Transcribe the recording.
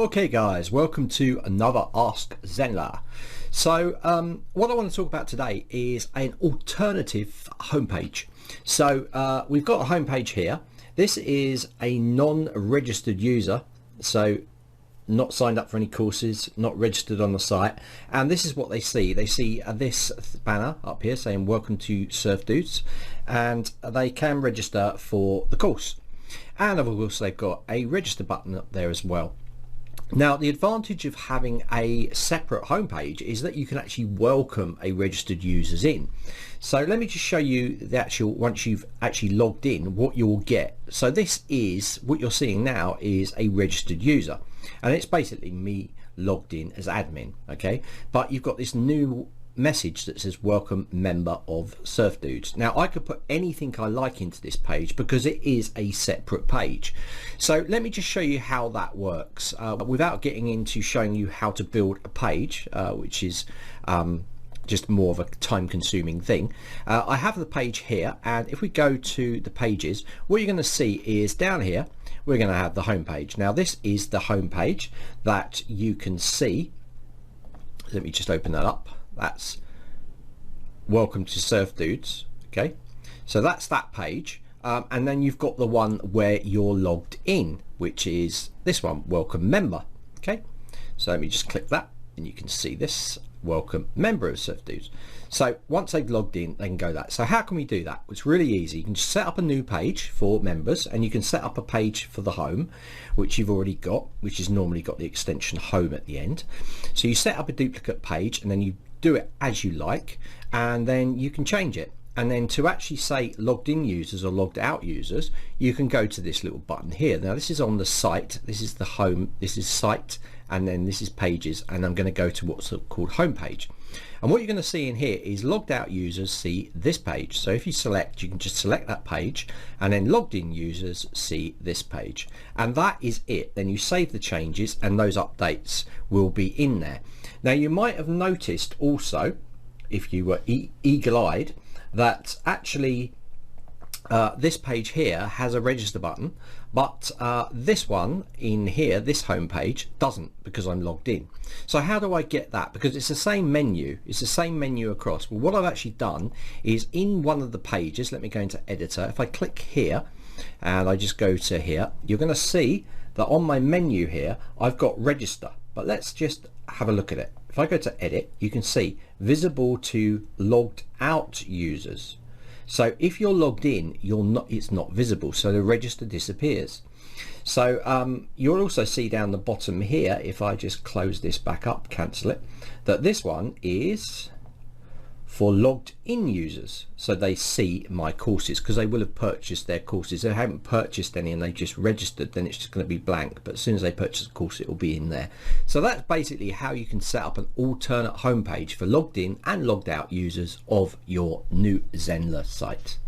Okay guys, welcome to another Ask Zenler. So what I want to talk about today is an alternative homepage. So we've got a homepage here. This is a non-registered user, so not signed up for any courses, not registered on the site, and this is what they see. They see this banner up here saying welcome to Surf Dudes, and they can register for the course, and of course they've got a register button up there as well. Now, the advantage of having a separate homepage is that you can actually welcome a registered users in. So let me just show you the actual, once you've actually logged in, what you'll get. So this is, what you're seeing now is a registered user, and it's basically me logged in as admin, okay? But you've got this new message that says welcome member of Surf Dudes. Now I could put anything I like into this page because it is a separate page. So let me just show you how that works without getting into showing you how to build a page, which is just more of a time-consuming thing. I have the page here, and if we go to the pages, what you're going to see is down here we're going to have the home page. Now this is the home page that you can see. Let me just open that up. That's welcome to Surf Dudes. Okay, so that's that page, and then you've got the one where you're logged in, which is this one, welcome member. Okay, so let me just click that and you can see this, welcome member of Surf Dudes. So once they've logged in, they can go that. So how can we do that? It's really easy. You can just set up a new page for members, and you can set up a page for the home, which you've already got, which is normally got the extension home at the end. So you set up a duplicate page, and then you do it as you like, and then you can change it. And then to actually say logged in users or logged out users, you can go to this little button here. Now this is on the site, this is the home, this is site, and then this is pages, and I'm going to go to what's called home page. And what you're going to see in here is logged out users see this page. So if you select, you can just select that page, and then logged in users see this page, and that is it. Then you save the changes and those updates will be in there. Now you might have noticed also, if you were eagle-eyed, that actually this page here has a register button, but this one in here, this home page, doesn't, because I'm logged in. So how do I get that? Because it's the same menu, it's the same menu across. Well, what I've actually done is in one of the pages, let me go into editor, if I click here and I just go to here, you're going to see that on my menu here I've got register. But let's just have a look at it. If I go to edit, you can see visible to logged out users. So if you're logged in, it's not visible, so the register disappears. So you'll also see down the bottom here, if I just close this back up, cancel it, that this one is for logged in users, so they see my courses, because they will have purchased their courses. If they haven't purchased any and they just registered, then it's just going to be blank, but as soon as they purchase a course, it will be in there. So that's basically how you can set up an alternate homepage for logged in and logged out users of your new Zenler site.